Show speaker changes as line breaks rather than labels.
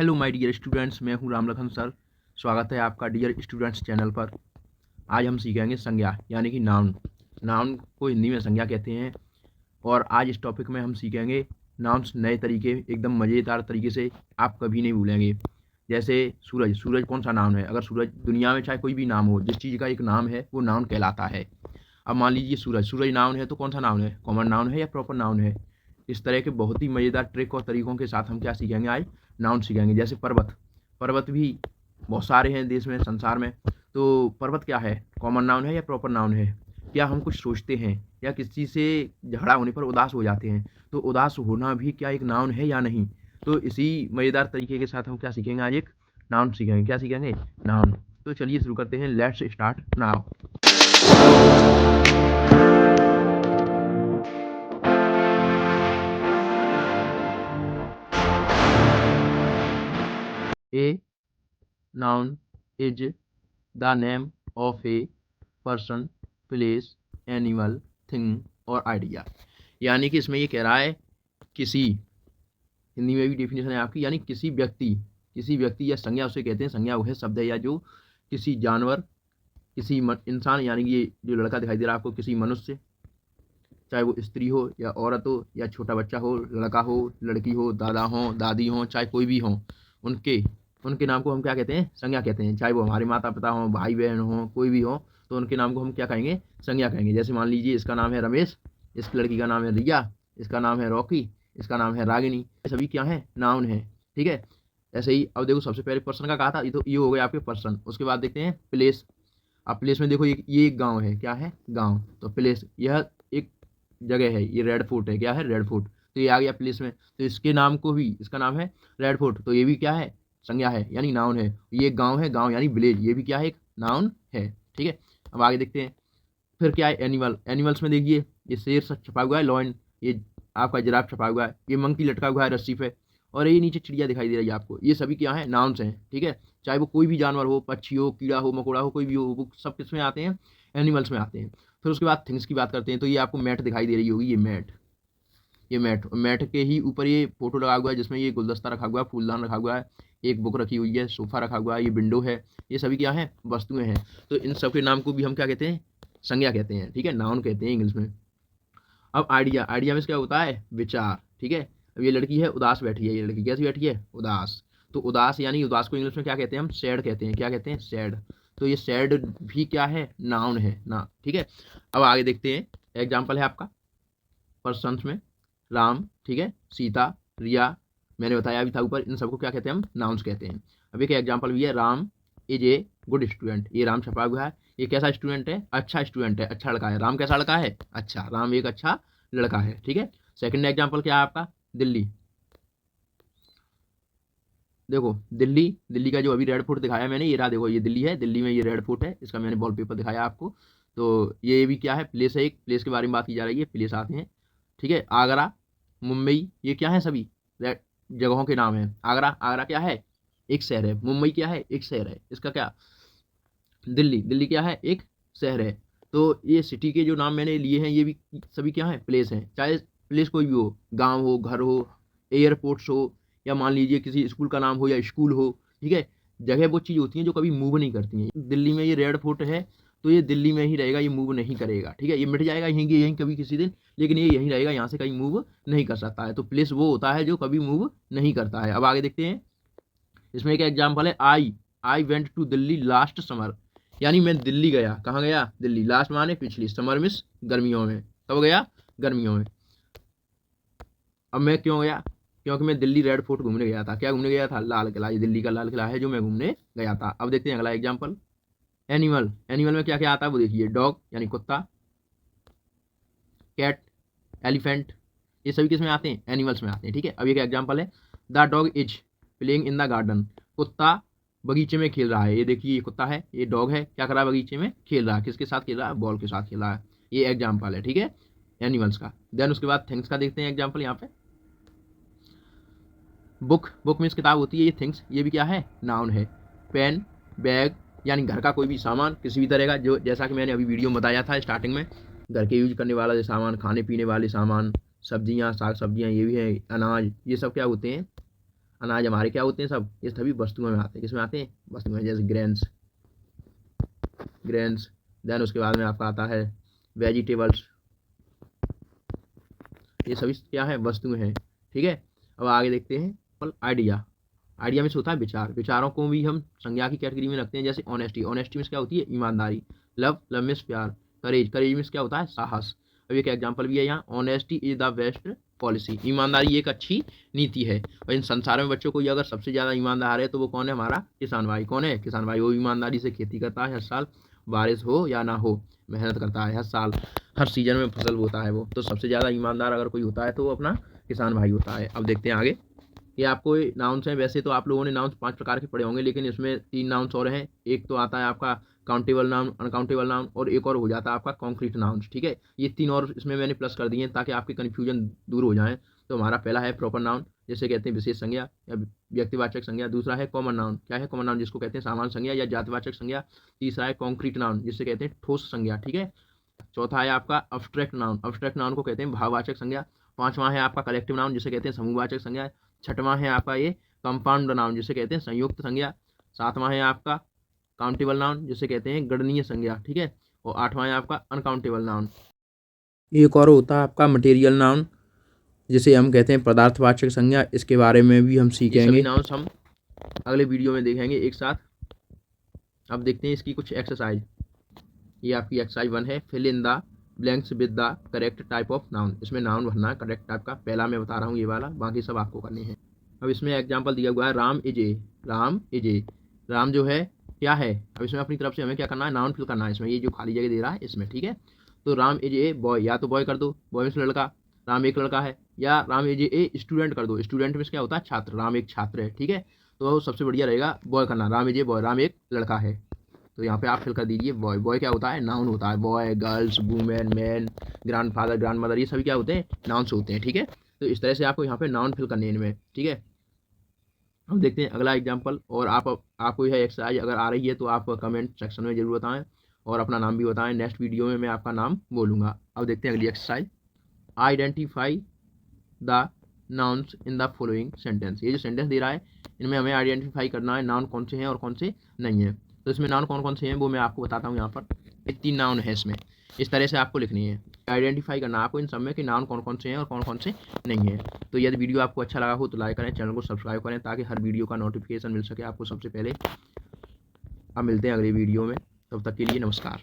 Hello my dear students, मैं हूं Ramlakhan sir. स्वागत है आपका डियर स्टूडेंट्स चैनल पर। आज हम सीखेंगे संज्ञा यानी कि नाउन। नाउन को हिंदी में संज्ञा कहते हैं। और आज इस टॉपिक में हम सीखेंगे नाउन्स नए तरीके, एकदम मज़ेदार तरीके से, आप कभी नहीं भूलेंगे। जैसे सूरज। सूरज कौन सा नाउन है? अगर सूरज, दुनिया में चाहे कोई भी नाम हो, जिस चीज़ का एक नाम है वो नाउन कहलाता है। अब मान लीजिए सूरज। सूरज नाउन है तो कौन सा नाउन है? कॉमन नाउन है या प्रॉपर नाउन है? इस तरह के बहुत ही मज़ेदार ट्रिक और तरीकों के साथ हम क्या सीखेंगे आज? नाउन सीखेंगे। जैसे पर्वत। पर्वत भी बहुत सारे हैं देश में, संसार में। तो पर्वत क्या है? कॉमन नाउन है या प्रॉपर नाउन है? क्या हम कुछ सोचते हैं या किसी से झगड़ा होने पर उदास हो जाते हैं, तो उदास होना भी क्या एक नाउन है या नहीं? तो इसी मज़ेदार तरीके के साथ हम क्या सीखेंगे आज? एक नाउन सीखेंगे। क्या सीखेंगे? नाउन। तो चलिए शुरू करते हैं। Let's start now. A noun is the name of a person, place, animal, thing और idea। यानी कि इसमें ये कह रहा है किसी, हिंदी में भी डेफिनेशन है आपकी, यानी किसी व्यक्ति या संज्ञा उसे कहते हैं। संज्ञा वह शब्द है या जो किसी जानवर, किसी इंसान, यानी कि ये जो लड़का दिखाई दे रहा है आपको, किसी मनुष्य, चाहे वो स्त्री हो या औरत हो या छोटा बच्चा हो, लड़का हो, लड़की हो, दादा हो, दादी हो, चाहे कोई भी हो, उनके उनके नाम को हम क्या कहते हैं? संज्ञा कहते हैं। चाहे वो हमारे माता पिता हों, भाई बहन हों, कोई भी हो, तो उनके नाम को हम क्या कहेंगे? संज्ञा कहेंगे। जैसे मान लीजिए इसका नाम है रमेश, इस लड़की का नाम है रिया, इसका नाम है रॉकी, इसका नाम है रागिनी। ये सभी क्या है? नाउन है। ठीक है। ऐसे ही अब देखो, सबसे पहले पर्सन का कहा था, ये तो ये हो गए आपके पर्सन। उसके बाद देखते हैं प्लेस। अब प्लेस में देखो, ये एक गांव है। क्या है? गांव। तो प्लेस, यह एक जगह है। ये रेड फोर्ट है। क्या है? Red fort. तो ये आ गया प्लेस में। तो इसके नाम को भी, इसका नाम है रेड फोर्ट, तो ये भी क्या है? संज्ञा है, यानी नाउन है। ये गांव है, गांव यानी विलेज, ये भी क्या है? एक नाउन है। ठीक है। अब आगे देखते हैं। फिर क्या है? एनिमल। एनिमल्स में देखिए, ये शेर छपा हुआ है, लॉयन। ये आपका जिराफ छपा हुआ है, ये मंकी लटका हुआ है रस्सी पे, और ये नीचे चिड़िया दिखाई दे रही है आपको। ये सभी क्या है? नाउन्स हैं। ठीक है। चाहे वो कोई भी जानवर हो, पक्षी हो, कीड़ा हो, मकोड़ा हो, कोई भी हो, वो सब किस में आते हैं? एनिमल्स में आते हैं। फिर उसके बाद थिंग्स की बात करते हैं। तो ये आपको मैट दिखाई दे रही होगी, ये मैट। ये मैट, मैट के ही ऊपर ये फोटो लगा हुआ है, जिसमें ये गुलदस्ता रखा हुआ है, फूलदान रखा हुआ है, एक बुक रखी हुई है, सोफा रखा हुआ है, ये विंडो है। ये सभी क्या है? वस्तुएं हैं। तो इन सब के नाम को भी हम क्या कहते हैं? संज्ञा कहते हैं। ठीक है। नाउन कहते हैं इंग्लिश में। अब आइडिया। आइडिया में क्या होता है? विचार। ठीक है। अब ये लड़की है, उदास बैठी है। ये लड़की कैसी बैठी है? उदास। तो उदास, यानी उदास को इंग्लिश में क्या कहते हैं? हम सैड कहते हैं। क्या कहते हैं? सैड। तो ये सैड भी क्या है? नाउन है ना। ठीक है। अब आगे देखते हैं। एग्जाम्पल है आपका पर्सन्स में राम, ठीक है, सीता, रिया, मैंने बताया भी था ऊपर, इन सबको क्या कहते हैं? हम नाउन्स कहते हैं। अब एक एग्जाम्पल भी है, Ram is a good student. ये राम छपा हुआ है। ये कैसा स्टूडेंट है? अच्छा स्टूडेंट है, अच्छा लड़का है। राम कैसा लड़का है? अच्छा। राम एक अच्छा लड़का है। ठीक है। सेकंड एग्जाम्पल क्या है आपका? दिल्ली। देखो दिल्ली, दिल्ली का जो अभी रेड फोर्ट दिखाया मैंने, ये रहा। देखो ये दिल्ली है, दिल्ली में ये रेड फोर्ट है, इसका मैंने वॉलपेपर दिखाया आपको। तो ये भी क्या है? प्लेस है। एक प्लेस के बारे में बात की जा रही है, प्लेस आते हैं। ठीक है। आगरा, मुंबई, ये क्या है? सभी जगहों के नाम हैं। आगरा, आगरा क्या है? एक शहर है। मुंबई क्या है? एक शहर है। इसका क्या? दिल्ली, दिल्ली क्या है? एक शहर है। तो ये सिटी के जो नाम मैंने लिए हैं, ये भी सभी क्या है? प्लेस हैं। चाहे प्लेस कोई भी हो, गांव हो, घर हो, एयरपोर्ट्स हो, या मान लीजिए किसी स्कूल का नाम हो या स्कूल हो। ठीक है। जगह वो चीज़ होती हैं जो कभी मूव नहीं करती हैं। दिल्ली में ये रेड फोर्ट है, तो ये दिल्ली में ही रहेगा, ये मूव नहीं करेगा। ठीक है। ये मिट जाएगा यहीं के यहीं कभी किसी दिन, लेकिन ये यहीं रहेगा, यहाँ से कहीं मूव नहीं कर सकता है। तो प्लेस वो होता है जो कभी मूव नहीं करता है। अब आगे देखते हैं। इसमें एक एग्जाम्पल है, I went to Delhi last summer. यानी मैं दिल्ली गया। कहाँ गया? दिल्ली। लास्ट माने पिछली, समर मिस गर्मियों में। कब गया? गर्मियों में। अब मैं क्यों गया? क्योंकि मैं दिल्ली रेड फोर्ट घूमने गया था। क्या घूमने गया था? लाल किला। ये दिल्ली का लाल किला है जो मैं घूमने गया था। अब देखते हैं अगला एग्जाम्पल। एनिमल। एनिमल में क्या क्या आता है वो देखिए। डॉग यानी कुत्ता, कैट, एलिफेंट, ये सभी किस में आते हैं? एनिमल्स में आते हैं। ठीक है। अब एक एग्जाम्पल है, the dog is playing in the garden. कुत्ता बगीचे में खेल रहा है। ये देखिए, ये कुत्ता है, ये डॉग है, क्या कर रहा है? बगीचे में खेल रहा है। किसके साथ खेल रहा है? बॉल के साथ खेल रहा है। ये एग्जाम्पल है। ठीक है, एनिमल्स का। देन उसके बाद थिंग्स का देखते हैं एग्जाम्पल यहाँ पे। बुक, बुक मीन्स किताब होती है। ये थिंग्स, ये भी क्या है? नाउन है। पेन, बैग, यानी घर का कोई भी सामान किसी भी तरह का, जो जैसा कि मैंने अभी वीडियो में बताया था स्टार्टिंग में, घर के यूज करने वाला जो सामान, खाने पीने वाले सामान, सब्जियां, साग सब्जियां, ये भी है, अनाज, ये सब क्या होते हैं? अनाज हमारे क्या होते हैं सब, ये सभी वस्तुओं में आते हैं। किसमें आते हैं, वस्तुओं में, जैसे ग्रेन्स, देन उसके बाद में आपका आता है वेजिटेबल्स, ये सभी क्या है, वस्तुएं हैं, ठीक है। अब आगे देखते हैं आइडिया। आइडिया में से होता है विचार, विचारों को भी हम संज्ञा की कैटेगरी में रखते हैं। जैसे ऑनेस्टी, ऑनेस्टी में क्या होती है, ईमानदारी। लव, लव में प्यार। करेज, करेज में क्या होता है, साहस। अब एक एग्जांपल भी है यहाँ, honesty is the best policy, ईमानदारी एक अच्छी नीति है। और इन संसार में बच्चों को ये अगर सबसे ज़्यादा ईमानदार है तो वो कौन है, हमारा किसान भाई। कौन है, किसान भाई। वो ईमानदारी से खेती करता है, हर साल बारिश हो या ना हो मेहनत करता है, हर साल हर सीजन में फसल बोता है वो। तो सबसे ज़्यादा ईमानदार अगर कोई होता है तो वो अपना किसान भाई होता है। अब देखते हैं आगे, ये आपको नाउन्स हैं। वैसे तो आप लोगों ने नाउन्स 5 प्रकार के पढ़े होंगे, लेकिन इसमें 3 नाउन्स और हैं। एक तो आता है आपका काउंटेबल नाउन, अनकाउंटेबल नाउन, और एक और हो जाता है आपका कॉन्क्रीट नाउन्स, ठीक है। ये 3 और इसमें मैंने प्लस कर दिए हैं ताकि आपकी कन्फ्यूजन दूर हो जाए। तो हमारा पहला है प्रॉपर नाउन, जिसे कहते हैं विशेष संज्ञा या व्यक्तिवाचक संज्ञा। दूसरा है कॉमन नाउन, क्या है कॉमन नाउन, जिसको कहते हैं सामान्य संज्ञा या जातिवाचक संज्ञा। तीसरा है कॉन्क्रीट नाउन, जिसे कहते हैं ठोस संज्ञा, ठीक है। चौथा है आपका अब्स्ट्रैक्ट नाउन, अब्स्ट्रैक्ट नाउन को कहते हैं भाववाचक संज्ञा। पांचवा है आपका कलेक्टिव नाउन, जिसे कहते हैं समूहवाचक संज्ञा। छठवां है आपका ये कंपाउंड नाउन, जिसे कहते हैं संयुक्त संज्ञा। सातवां है आपका काउंटेबल नाउन, जिसे कहते हैं गणनीय संज्ञा, ठीक है। और आठवां है आपका अनकाउंटेबल नाउन। एक और होता है आपका मटेरियल नाउन, जिसे हम कहते हैं पदार्थवाचक संज्ञा। इसके बारे में भी हम सीखेंगे। सभी नाउन्स हम अगले वीडियो में देखेंगे एक साथ। अब देखते हैं इसकी कुछ एक्सरसाइज। ये आपकी एक्सरसाइज 1 है, fill in the blanks with the correct type of noun. इसमें नाउन भरना है करेक्ट टाइप का। पहला मैं बता रहा हूँ ये वाला, बाकी सब आपको करनी है। अब इसमें एग्जांपल दिया हुआ है, Ram is a, Ram is a. Ram जो है क्या है, अब इसमें अपनी तरफ से हमें क्या करना है, नाउन फिल करना है इसमें, ये जो खाली जगह दे रहा है इसमें, ठीक है। तो राम इज ए बॉय, या तो बॉय कर दो, बॉय में से लड़का, राम एक लड़का है। या राम इज ए स्टूडेंट कर दो, स्टूडेंट में से क्या होता है, छात्र, राम एक छात्र है, ठीक है। तो सबसे बढ़िया रहेगा बॉय करना, Ram is a boy, Ram एक लड़का है। तो यहाँ पे आप फिल कर दीजिए बॉय। बॉय क्या होता है, नाउन होता है। Boy, girls, women, man, grandfather, grandmother, ये सभी क्या होते हैं, नाउन्स होते हैं, ठीक है। तो इस तरह से आपको यहाँ पे नाउन फिल करने इनमें, ठीक है। अब देखते हैं अगला एग्जाम्पल। और आपको यह एक्सरसाइज अगर आ रही है तो आप कमेंट सेक्शन में जरूर बताएं और अपना नाम भी बताएं। नेक्स्ट वीडियो में मैं आपका नाम बोलूँगा। अब देखते हैं अगली exercise, identify the nouns in the following sentence. ये जो सेंटेंस दे रहा है इनमें हमें आइडेंटिफाई करना है नाउन कौन से हैं और कौन से नहीं है। तो इसमें नाउन कौन कौन से हैं वो मैं आपको बताता हूँ। यहाँ पर ये 3 नाउन है इसमें, इस तरह से आपको लिखनी है। आइडेंटिफाई करना आपको इन सब में कि नाउन कौन कौन से हैं और कौन कौन से नहीं है। तो यदि वीडियो आपको अच्छा लगा हो तो लाइक करें, चैनल को सब्सक्राइब करें ताकि हर वीडियो का नोटिफिकेशन मिल सके आपको सबसे पहले। अब मिलते हैं अगली वीडियो में, तब तक के लिए नमस्कार।